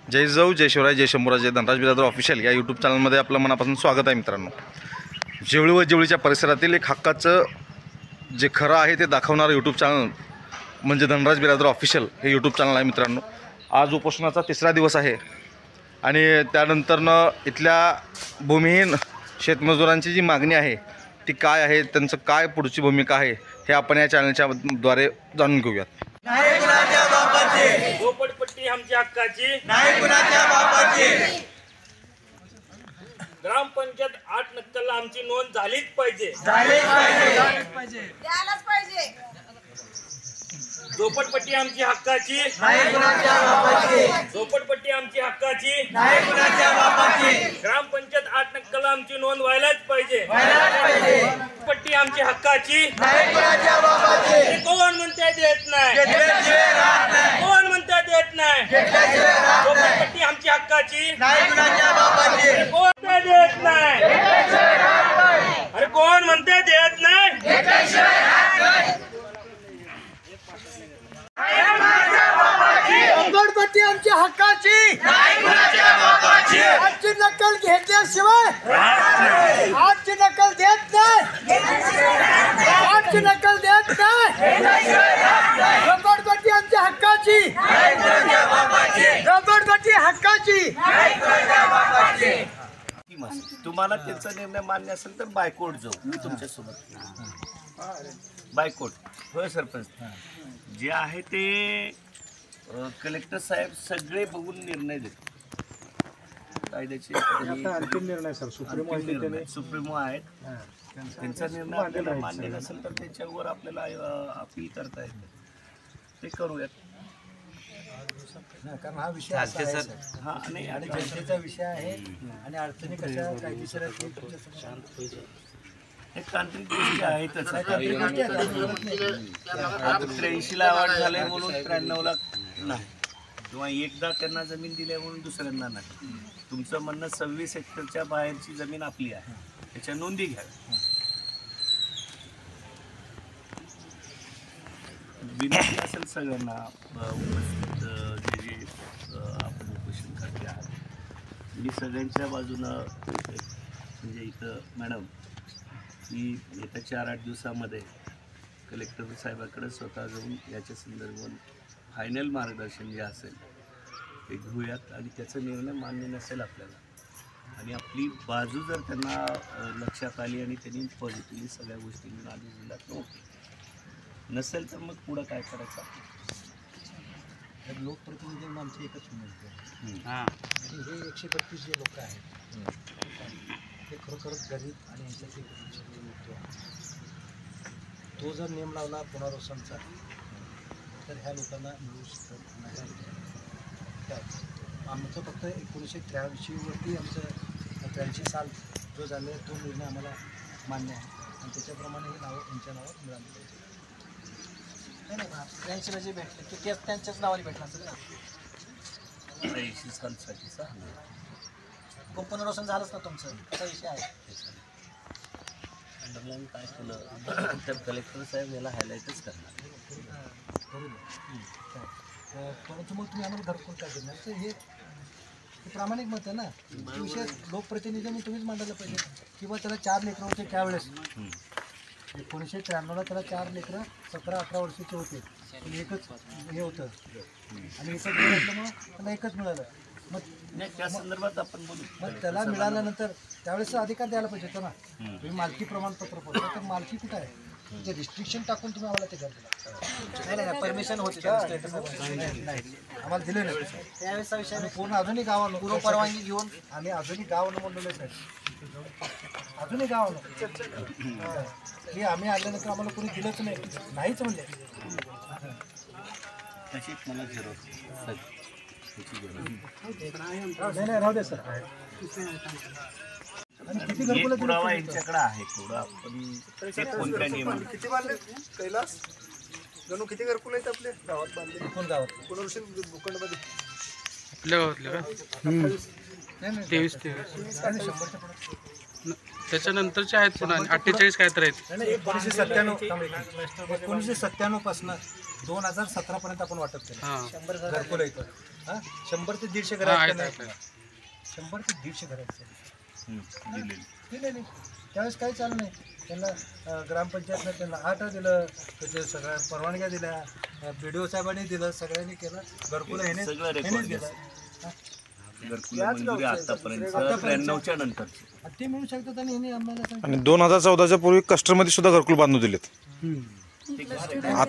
जय जाऊ, जय शिवराय, जय शंभूराज, जय धनराज बिरादर ऑफिशियल या यूट्यूब चॅनलमध्ये आपलं मनापासून स्वागत आहे मित्रांनो. जेवळी व जेवळीच्या परिसरातील एक हक्काचं जे खरं आहे ते दाखवणारं यूट्यूब चॅनल म्हणजे धनराज बिरादर ऑफिशियल हे यूट्यूब चॅनल आहे मित्रांनो. आज उपोषणाचा 3रा दिवस आहे आणि त्यानंतरनं इथल्या भूमिहीन शेतमजुरांची जी मागणी आहे ती काय आहे, त्यांचं काय पुढची भूमिका आहे हे आपण या चॅनलच्या द्वारे जाणून घेऊयात. नाही कुणाच्या बापाची, झोपडपट्टी आमच्या हक्काची, नाही कुणाच्या बापाची. ग्रामपंचायत 8 नक्कल आमची नोंद झालीच पाहिजे, झालीच पाहिजे. द्यायलाच पाहिजे. झोपडपट्टी आमची हक्काची, नाही कुणाच्या बापाची, झोपडपट्टी आमची हक्काची, नाही कुणाच्या बापाची. ग्रामपंचायत 8 नक्कल आमची नोंद व्हायलाच पाहिजे. व्हायलाच पाहिजे. पट्टी आमची हक्काची, नाही कुणाच्या बापाची. हे कोण म्हणते देत नाही, घेतल्याशिवाय राहत नाही, कोण म्हणते देत नाही. घेतल्याशिवाय राहत नाही. झोपडपट्टी आमची हक्काची, नाही कुणाच्या बापाची. हे कोण म्हणते देत नाही, घेतल्याशिवाय राहत नाही, अरे कोण म्हणते देत नाही. घेतल्याशिवाय राहत नाही. झोपडपट्टी आमच्या हक्काची, नाही कुणाच्या बापाची. आजची नक्कल घेतल्याशिवाय आजची नक्कल देत नाही, आजची नक्कल देत नाही. झोपडपट्टी आमच्या हक्काची, नाही कुणाच्या बापाची. झोपडपट्टी हक्काची. नाही कुणाच्या बापाची. तुम्हाला त्यांचा निर्णय मान्य असेल तर बायकोट जाऊ, मी तुमच्यासोबत बायकोट. होय सरपंच, जे आहे ते कलेक्टर साहेब सगळे बघून निर्णय देतात. कायद्याचे अंतिम निर्णय सर सुप्रीमो आहेत, त्यांचा निर्णय आपल्याला मान्य नसेल तर त्याच्यावर आपल्याला अपील करता येतं, ते करूयात. कारण हा विषय असा आहे सर. हा आणि आणि जनतेचा विषय आहे आणि अडचणी कशा कायदेशीर आहेत हे तांत्रिक गोष्टी आहेतच. आता गोष्टी आहेत. 83ला अवॉर्ड झाले म्हणून 93ला नाही, किंवा एकदा त्यांना जमीन दिल्या म्हणून दुसऱ्यांना नाही. तुमचं म्हणणं 26 हेक्टरच्या बाहेरची जमीन आपली आहे, त्याच्या नोंदी घ्या. विनंती असेल सगळ्यांना उपस्थित जे आपण उपोषण करते आहात, मी सगळ्यांच्या बाजूनं म्हणजे इथं मॅडम की येत्या 4-8 दिवसामध्ये कलेक्टर साहेबाकडे स्वतः जाऊन याच्या संदर्भात फायनल मार्गदर्शन जे असेल ते घेऊयात. आणि त्याचा निर्णय मान्य नसेल आपल्याला आणि आपली बाजू जर त्यांना लक्षात आली आणि त्यांनी पॉझिटिव्हली सगळ्या गोष्टींना आदेश दिला तर ओके, नसेल तर मग पुढं काय करायचं. लोकप्रतिनिधी म्हणून आमची एकच विनंती आहे की हे 132 जे लोक आहेत ते खरोखरच गरीब आणि यांच्यातले लोक तो जर नियम लावला पुनर्वसनचा तर ह्या लोकांना मिळू शकत नाही. आमचं फक्त 1983वरती आमचं 83 साल जो झाले तो निर्णय आम्हाला मान्य आहे आणि त्याच्याप्रमाणे हे नावं यांच्या नावावर मिळाली पाहिजे. नाही 83ला जे भेटले ते त्यांच्याच नावाने भेटणार सगळं. 80 सालसाठीचा पुनर्वसन झालंच ना तुमचं, असा विषय आहे. अंडरलाईन काय केलं तर कलेक्टर साहेब याला हायलाईटच करणार. परंतु मग तुम्ही आम्हाला घरकुल काय देणार, तर हे प्रामाणिक मत आहे ना. विषय लोकप्रतिनिधी म्हणून तुम्हीच मांडायला पाहिजे. किंवा त्याला 4 लेकरं होते त्यावेळेस 1993ला त्याला 4 लेकरं 17-18 वर्षाचे होते, पण एकच हे होतं आणि एकच मिळाल्यामुळं त्याला एकच मिळालं. मग नाही त्या संदर्भात आपण बोलू. मग त्याला मिळाल्यानंतर त्यावेळेस अधिकार द्यायला पाहिजे होता ना. तुम्ही मालकी प्रमाणपत्र पडलं तर मालकी कुठं आहे, ते रिस्ट्रिक्शन टाकून तुम्ही आम्हाला ते घर दिलं. नाही परमिशन होती आम्हाला दिले नाही त्यावेळेसचा विषय. पूर्ण अजूनही गावानं पूर्व परवानगी घेऊन आम्ही अजूनही गावानं म्हणलेलं साहेब, अजूनही गावानं की आम्ही आल्यानंतर आम्हाला कोणी दिलंच नाहीच म्हणले. तशीच मला झिरो नाही राहू दे सर. आणि किती घरकुलं पुरावा यांच्याकडे आहे थोडं आपण कोणत्या नियमाने किती बांधले कैलास गणू, किती घरकुल आहेत आपले गावात बांधले? कोण गावात पुनर्वसन भूखंडमध्ये नाही 23 आणि 100च्या पुढे त्याच्यानंतरचे आहेत पुन्हा 48 काय तर आहेत. नाही 1997 पासून 2017 पर्यंत आपण वाटप केलं. 100 घरकुल इथं 100 ते 150 घर आहेत. 100 ते 150 घर आहेत दिलेली. त्यावेळेस काही चालू नाही. त्यांना ग्रामपंचायतनं त्यांना 8 दिलं, त्याच्या सगळ्या परवानग्या दिल्या, BDO साहेबांनी दिलं, सगळ्यांनी केलं. घरकुल ह्यानेच दिलं. आतापर्यंत नंतर ते मिळू शकतात आणि ह्याने आम्हाला सांगितलं. आणि 2014च्या पूर्वी कस्टममध्ये सुद्धा घरकुल बांधून दिलेत.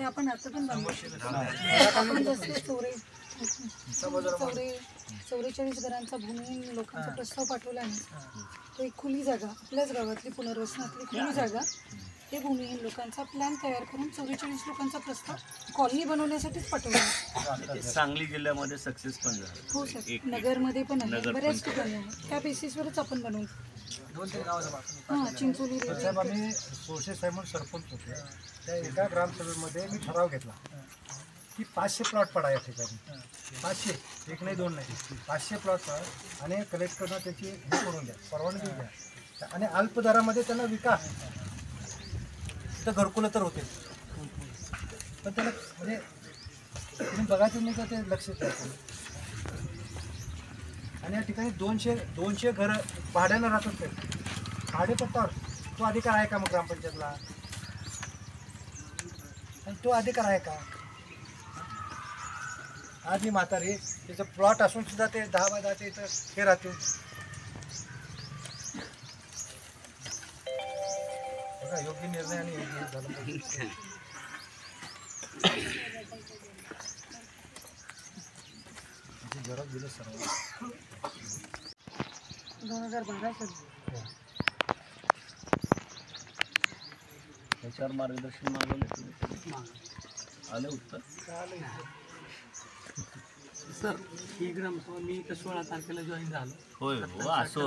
आपण आता पण बांधू शकतो. आपण जसे 44 घरांचा भूमिहीन लोकांचा प्रस्ताव पाठवला आहे. तो एक खुली जागा, आपल्याच गावातली पुनर्वसनातली खुली जागा, ते भूमिहीन लोकांचा प्लॅन तयार करून 44 लोकांचा प्रस्ताव कॉलनी बनवण्यासाठीच पाठवला. सांगली जिल्ह्यामध्ये सक्सेस पण झालं. हो सर, नगरमध्ये पण आहे, बऱ्याच ठिकाणी आहे. त्या बेसिसवरच आपण बनवू. 2-3 गावाचा हां, चिंचोली साहेब आम्ही सोळशे साहेब म्हणून सरपंच होते. त्या एका ग्रामसभेमध्ये मी ठराव घेतला की 500 प्लॉट पडा या ठिकाणी. 500, 1 नाही 2 नाही, 500 प्लॉट पडा आणि कलेक्टरनं त्याची हे करून द्या, परवानगी द्या आणि अल्प दरामध्ये त्यांना विका. तर घरकुलं तर होते, पण त्याला म्हणजे तुम्ही बघायचं नाही का ते लक्ष द्यायचं. आणि या ठिकाणी 200 घरं भाड्यानं राहत असते. भाडेपट्टावर तो अधिकार आहे का मग ग्रामपंचायतला? आणि तो अधिकार आहे का? आधी म्हातारी त्याचं प्लॉट असून सुद्धा ते 10 बाय 10 इथं हे राहते. बघा, योग्य निर्णय आणि योग्य झाला पाहिजे. जरा दिलं सर्व 2012 सर. त्याच्यावर मार्गदर्शन मागवलं तुम्ही, आलं उत्तर. सर ही ग्रामसभा मी 16 तारखेला जॉईन झालो. होय हो, असो ओ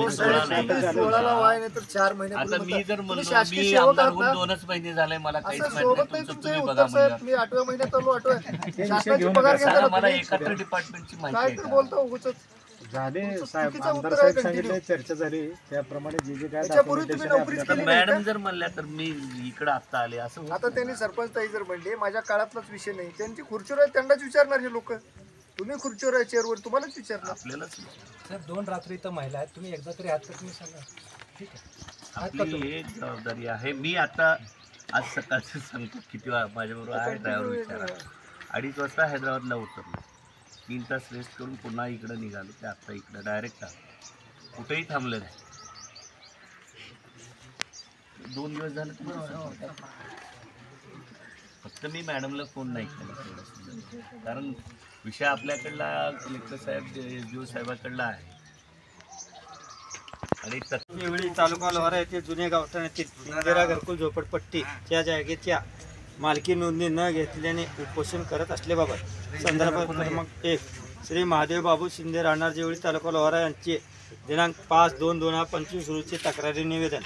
साहेब, 16ला व्हाय नाही तर 4 महिने आता पूर्वी मी जर तुम्ही म्हणलो शासकीय मी सेवक आमदार आहात होऊन ना? 2च महिने झाले, मला काहीच असं माहित सोबत नाही, नाही तुमचं तुमचं तुम्ही उत्तर बघा साहेब. म्हणजे. मी 8व्या महिन्यात आलो. 8व्या शासनाची पगार घेताना सांगा मला तुम्ही एकत्र डिपार्टमेंटची माहिती काय आहे तर का? बोलतो उगाच. झाले साहेब, चुकीचं आमदार उत्तर आहे साहेब continue. सांगितले, चर्चा झाली त्याप्रमाणे जे जे काय त्याच्यापूर्वी तुम्ही documentation आहे नोकरीच आपल्याकडे- केली नाही मॅडम का? जर म्हणल्या तर मी इकडे आता आले असं होतं. आता त्यांनी सरपंच ताई जर म्हणले माझ्या काळातलाच विषय नाही, त्यांची खुर्चीवर आहे त्यांनाच विचारणार हे लोक. तुम्ही खुर्चीवर आहे, चेअरवर, तुम्हालाच विचारणार. आपल्यालाच साहेब 2 रात्री इथं महिला आहेत, तुम्ही एकदा तरी हात तुम्ही सांगा. ठीक आहे, आपली एक जबाबदारी आहे. मी आता आज सकाळचं सांगतो किती माझ्याबरोबर आहे ड्रायव्हर विचारा. 2:30 वाजता हैदराबादला उतरलो, 3 तास रेस्ट करून पुन्हा इकडं निघालो. ते आत्ता इकडं डायरेक्ट आलो, कुठेही थांबलं नाही. 2 दिवस झाले तुम्हाला फक्त मी मॅडमला फोन नाही केला तेवढं, कारण विषय आपल्याकडला कलेक्टर साहेब SDO साहेबाकडला आहे. आणि वेळी तालुका लोहारा येथे जुने गावठाणातील इंदिरा घरकुल झोपडपट्टी च्या जागेच्या मालकी नोंदणी न घेतल्याने उपोषण करत असल्याबाबत संदर्भ क्रमांक 1 श्री महादेव बाबू शिंदे राहणार जेवळी तालुका लोहारा यांचे दिनांक 5/2/2025 रोजी तक्रारी निवेदन.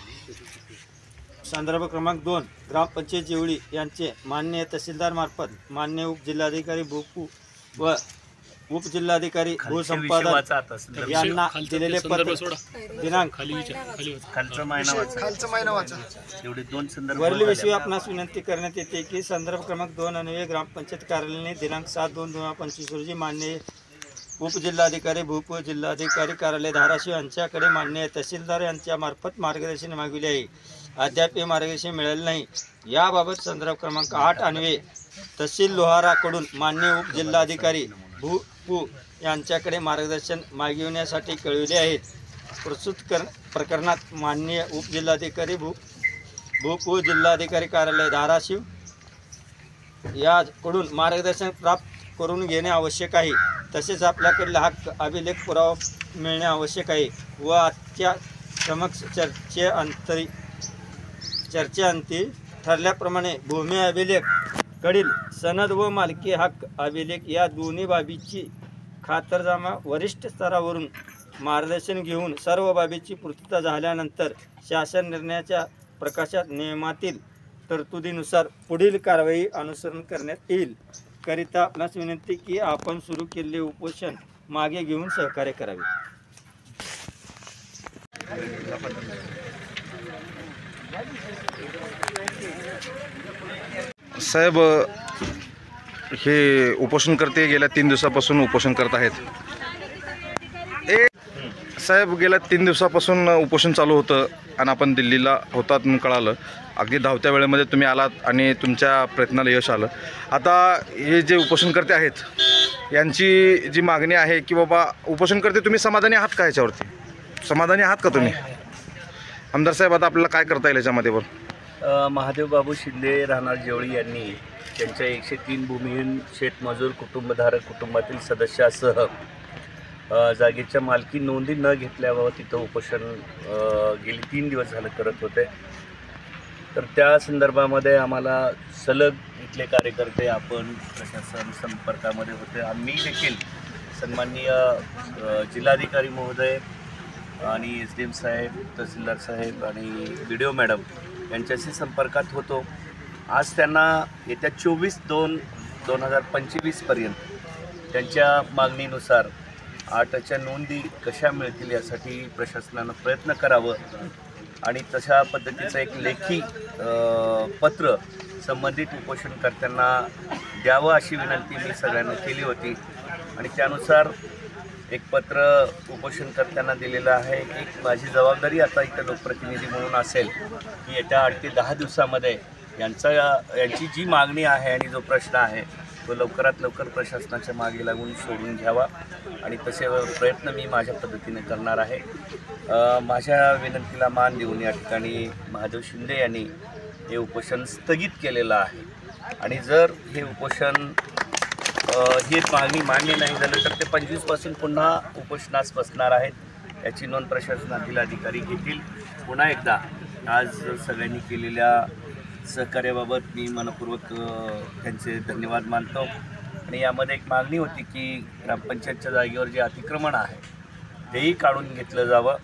संदर्भ क्रमांक 2 ग्रामपंचायत जेवळी यांचे माननीय तहसीलदार मार्फत माननीय उपजिल्हाधिकारी भूपू व उपजिल्हाधिकारी भूसंपादन यांना दिलेले पत्र दिनांक खालचा महिना वाचा एवढे 2 संदर्भ. वरील विषयी आपणास विनंती करण्यात येते की संदर्भ क्रमांक 2 अन्वये ग्रामपंचायत कार्यालयाने दिनांक 7/2/2025 रोजी माननीय उपजिल्हाधिकारी भूप जिल्हाधिकारी कार्यालय धाराशिव यांच्याकडे माननीय तहसीलदार यांच्या मार्फत मार्गदर्शन मागविले आहे. अद्याप हे मार्गदर्शन मिळाले नाही. याबाबत संदर्भ क्रमांक 8 अन्वये तहसील लोहाराकडून माननीय उपजिल्हाधिकारी भूपू यांच्याकडे मार्गदर्शन मागविण्यासाठी कळविले आहेत. प्रस्तुत प्रकरणात माननीय उपजिल्हाधिकारी भूपू जिल्हाधिकारी कार्यालय धाराशिव याकडून मार्गदर्शन प्राप्त करून घेणे आवश्यक आहे. तसेच आपल्याकडील हक्क अभिलेख पुरावा मिळणे आवश्यक आहे व आजच्या समक्ष चर्चेअंती ठरल्याप्रमाणे भूमी अभिलेख कडील सनद व मालकी हक्क अभिलेख या दोन्ही बाबीची खातरजमा वरिष्ठ स्तरावरून मार्गदर्शन घेऊन सर्व बाबीची पूर्तता झाल्यानंतर शासन निर्णयाच्या प्रकाशात नियमातील तरतुदीनुसार पुढील कारवाई अनुसरण करण्यात येईल. करिता आपणास विनंती की आपण सुरू केलेले उपोषण मागे घेऊन सहकार्य करावे. साहेब, हे उपोषणकर्ते गेल्या 3 दिवसापासून उपोषण करत आहेत. साहेब, गेल्या 3 दिवसापासून उपोषण चालू होतं आणि आपण दिल्लीला होतात म्हणून कळालं. अगदी धावत्या वेळेमध्ये तुम्ही आलात आणि तुमच्या प्रयत्नाला यश आलं. आता हे जे उपोषणकर्ते आहेत यांची जी मागणी आहे की बाबा, उपोषणकर्ते तुम्ही समाधानी आहात का याच्यावरती? समाधानी आहात का तुम्ही? आमदार साहेब, आता आपल्याला काय करता येईल याच्यामध्ये? महादेव बाबू शिंदे राहणार जेवळी यांनी त्यांच्या 103 भूमिहीन शेतमजूर कुटुंबधारक कुटुंबातील सदस्यासह जागेच्या मालकी नोंदी न घेतल्यावर तिथं उपोषण गेली 3 दिवस झालं करत होते. तर त्या संदर्भामध्ये आम्हाला सलग इथले कार्यकर्ते, आपण प्रशासन संपर्कामध्ये होते. आम्ही देखील सन्माननीय जिल्हाधिकारी महोदय आणि SDM साहेब, तहसीलदार साहेब आणि BDO मॅडम यांच्याशी संपर्कात होतो. आज त्यांना येत्या 24/2/2025पर्यंत त्यांच्या मागणीनुसार 8च्या नोंदी कशा मिळतील यासाठी प्रशासनानं प्रयत्न करावं आणि तशा पद्धतीचं एक लेखी पत्र संबंधित उपोषणकर्त्यांना द्यावं अशी विनंती मी सगळ्यांना केली होती. आणि त्यानुसार एक पत्र उपोषणकर्त्यांना दिलेलं आहे. एक माझी जबाबदारी आता इथं लोकप्रतिनिधी म्हणून असेल की येत्या 8 ते 10 दिवसामध्ये यांची जी मागणी आहे आणि जो प्रश्न आहे तो लवकरात लवकर प्रशासनाच्या मागे लागून सोडून घ्यावा आणि तसे प्रयत्न मी माझ्या पद्धतीने करणार आहे. माझ्या विनंतीला मान देऊन या ठिकाणी महादेव शिंदे यांनी हे उपोषण स्थगित केलेलं आहे. आणि जर हे उपोषण ही मागणी मान्य नाही झालं तर ते 25पासून पुन्हा उपोषणास बसणार आहेत. याची नोंद प्रशासनातील अधिकारी घेतील. पुन्हा एकदा आज सगळ्यांनी केलेल्या सहकार्याबाबत मी मनपूर्वक त्यांचे धन्यवाद मानतो. आणि यामध्ये एक मागणी होती की ग्रामपंचायतच्या जागेवर जे अतिक्रमण आहे तेही काढून घेतलं जावं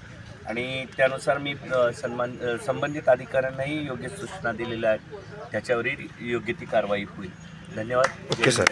आणि त्यानुसार मी संबंधित अधिकाऱ्यांनाही योग्य सूचना दिलेल्या आहेत. त्याच्यावरही योग्य ती कारवाई होईल. धन्यवाद. Okay sir.